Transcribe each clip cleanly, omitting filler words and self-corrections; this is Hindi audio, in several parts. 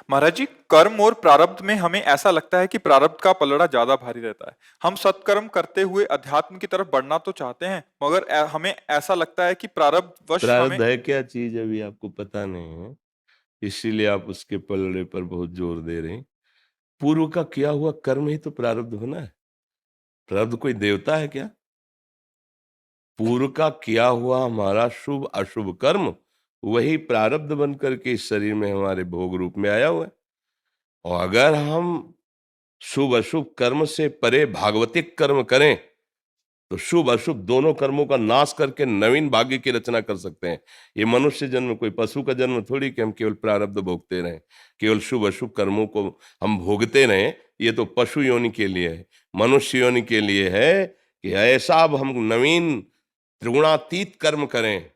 महाराज जी, कर्म और प्रारब्ध में हमें ऐसा लगता है कि प्रारब्ध का पलड़ा ज्यादा भारी रहता है। हम सत्कर्म करते हुए अध्यात्म की तरफ बढ़ना तो चाहते हैं, मगर हमें ऐसा लगता है कि प्रारब्ध वश हमें। प्रारब्ध है क्या चीज अभी आपको पता नहीं है, इसीलिए आप उसके पलड़े पर बहुत जोर दे रहे हैं। पूर्व का किया हुआ कर्म ही तो प्रारब्ध होना है। प्रारब्ध कोई देवता है क्या? पूर्व का किया हुआ हमारा शुभ अशुभ कर्म वही प्रारब्ध बन करके इस शरीर में हमारे भोग रूप में आया हुआ है। और अगर हम शुभ अशुभ कर्म से परे भागवतिक कर्म करें तो शुभ अशुभ दोनों कर्मों का नाश करके नवीन भाग्य की रचना कर सकते हैं। ये मनुष्य जन्म कोई पशु का जन्म थोड़ी कि हम केवल प्रारब्ध भोगते रहें, केवल शुभ अशुभ कर्मों को हम भोगते रहें। ये तो पशु योनि के लिए है। मनुष्य योनि के लिए है कि ऐसा अब हम नवीन त्रिगुणातीत कर्म करें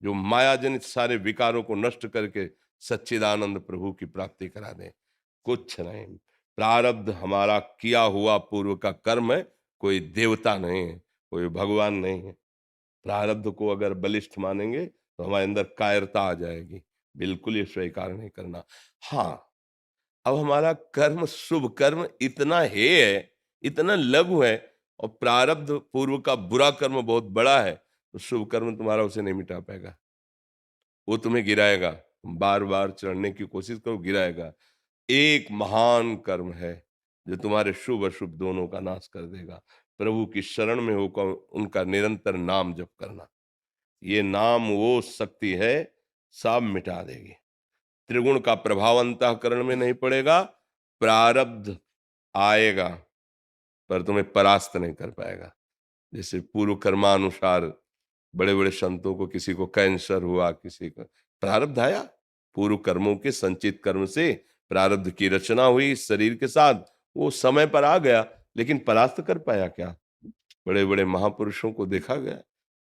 जो माया जनित सारे विकारों को नष्ट करके सच्चिदानंद प्रभु की प्राप्ति करा दें। कुछ नहीं, प्रारब्ध हमारा किया हुआ पूर्व का कर्म है, कोई देवता नहीं है, कोई भगवान नहीं है। प्रारब्ध को अगर बलिष्ठ मानेंगे तो हमारे अंदर कायरता आ जाएगी। बिल्कुल ये स्वीकार नहीं करना। हाँ, अब हमारा कर्म शुभ कर्म इतना है, इतना लघु है, और प्रारब्ध पूर्व का बुरा कर्म बहुत बड़ा है, तो शुभ कर्म तुम्हारा उसे नहीं मिटा पाएगा। वो तुम्हें गिराएगा। बार बार चढ़ने की कोशिश करो, गिराएगा। एक महान कर्म है जो तुम्हारे शुभ अशुभ दोनों का नाश कर देगा। प्रभु की शरण में होकर उनका निरंतर नाम जप करना। ये नाम वो शक्ति है, सब मिटा देगी। त्रिगुण का प्रभाव अंतःकरण में नहीं पड़ेगा। प्रारब्ध आएगा पर तुम्हें परास्त नहीं कर पाएगा। जैसे पूर्व कर्मानुसार बड़े बड़े संतों को, किसी को कैंसर हुआ, किसी को प्रारब्ध आया। पूर्व कर्मों के संचित कर्म से प्रारब्ध की रचना हुई इस शरीर के साथ, वो समय पर आ गया, लेकिन परास्त कर पाया क्या? बड़े बड़े महापुरुषों को देखा गया।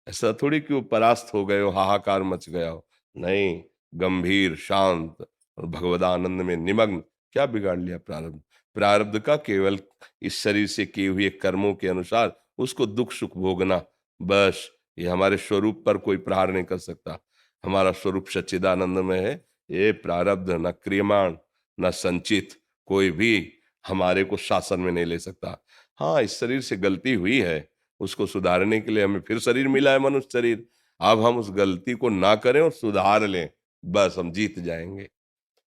ऐसा थोड़ी कि वो परास्त हो गए हो, हाहाकार मच गया हो। नहीं, गंभीर शांत और भगवदानंद में निमग्न। क्या बिगाड़ लिया प्रारब्ध? प्रारब्ध का केवल इस शरीर से किए हुए कर्मों के अनुसार उसको दुख सुख भोगना, बस। ये हमारे स्वरूप पर कोई प्रहार नहीं कर सकता। हमारा स्वरूप सच्चिदानंद में है। ये प्रारब्ध न क्रियमाण न संचित कोई भी हमारे को शासन में नहीं ले सकता। हाँ, इस शरीर से गलती हुई है, उसको सुधारने के लिए हमें फिर शरीर मिला है, मनुष्य शरीर। अब हम उस गलती को ना करें और सुधार लें, बस हम जीत जाएंगे।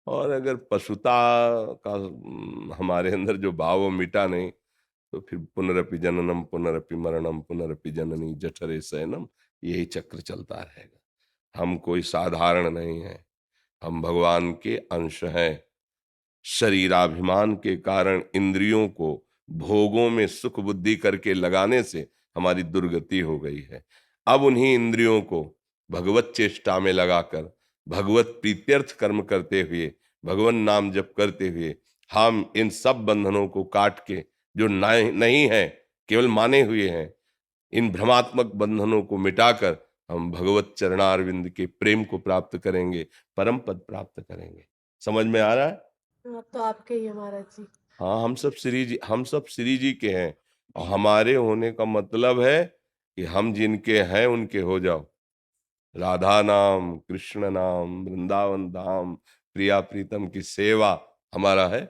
और अगर पशुता का हमारे अंदर जो भाव वो मिटा नहीं, तो फिर पुनरपि जननम पुनरपि मरणम पुनरपि जननी जठरे शयनम, यही चक्र चलता रहेगा। हम कोई साधारण नहीं है, हम भगवान के अंश हैं। शरीराभिमान के कारण इंद्रियों को भोगों में सुख बुद्धि करके लगाने से हमारी दुर्गति हो गई है। अब उन्हीं इंद्रियों को भगवत चेष्टा में लगाकर भगवत प्रीत्यर्थ कर्म करते हुए, भगवान नाम जप करते हुए, हम इन सब बंधनों को काट के, जो नहीं है केवल माने हुए हैं, इन भ्रमात्मक बंधनों को मिटाकर हम भगवत चरणारविंद के प्रेम को प्राप्त करेंगे, परम पद प्राप्त करेंगे। समझ में आ रहा है? अब तो आपके ही है महाराज जी। हाँ, हम सब श्री जी के हैं। और हमारे होने का मतलब है कि हम जिनके हैं उनके हो जाओ। राधा नाम, कृष्ण नाम, वृंदावन धाम, प्रिया प्रीतम की सेवा हमारा है।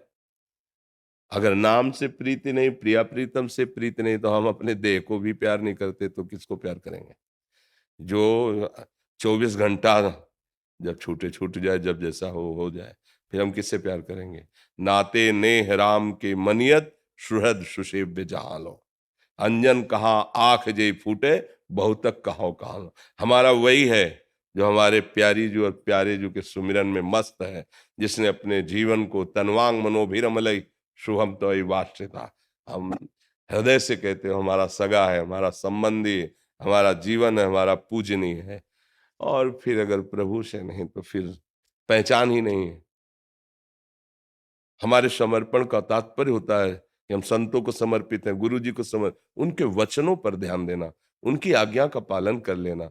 अगर नाम से प्रीति नहीं, प्रिया प्रीतम से प्रीति नहीं, तो हम अपने देह को भी प्यार नहीं करते तो किसको प्यार करेंगे? जो 24 घंटा जब छूटे छूट जाए, जब जैसा हो जाए, फिर हम किससे प्यार करेंगे? नाते नेह राम के मनियत, सुहृद सुसेव्य जहालो। अंजन कहा आंख जे फूटे, बहुतक कहो कहां। हमारा वही है जो हमारे प्यारी जो और प्यारे जो के सुमिरन में मस्त है, जिसने अपने जीवन को तनवांग मनोभिरमलई शुभम तो वाश्रिता। हम हृदय से कहते हो हमारा सगा है, हमारा संबंधी, हमारा जीवन है, हमारा पूजनीय है। और फिर अगर प्रभु से नहीं तो फिर पहचान ही नहीं है। हमारे समर्पण का तात्पर्य होता है कि हम संतों को समर्पित हैं, गुरु जी को उनके वचनों पर ध्यान देना, उनकी आज्ञा का पालन कर लेना,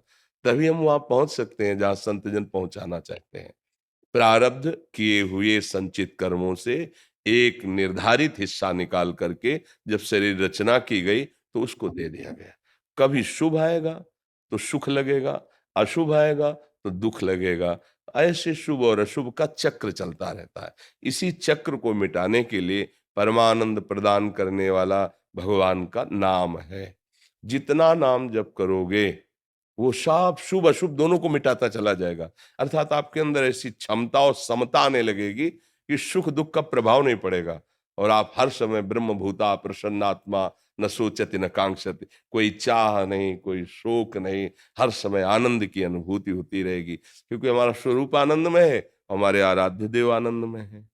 तभी हम वहां पहुंच सकते हैं जहां संत जन पहुंचाना चाहते हैं। प्रारब्ध किए हुए संचित कर्मों से एक निर्धारित हिस्सा निकाल करके जब शरीर रचना की गई तो उसको दे दिया गया। कभी शुभ आएगा तो सुख लगेगा, अशुभ आएगा तो दुख लगेगा। ऐसे शुभ और अशुभ का चक्र चलता रहता है। इसी चक्र को मिटाने के लिए परमानंद प्रदान करने वाला भगवान का नाम है। जितना नाम जप करोगे वो सब शुभ अशुभ दोनों को मिटाता चला जाएगा। अर्थात आपके अंदर ऐसी क्षमता और समता आने लगेगी कि सुख दुख का प्रभाव नहीं पड़ेगा और आप हर समय ब्रह्मभूता प्रसन्नात्मा न सोचति न कांक्षति, कोई चाह नहीं, कोई शोक नहीं, हर समय आनंद की अनुभूति होती रहेगी क्योंकि हमारा स्वरूप आनंद में है, हमारे आराध्य देव आनंद में है।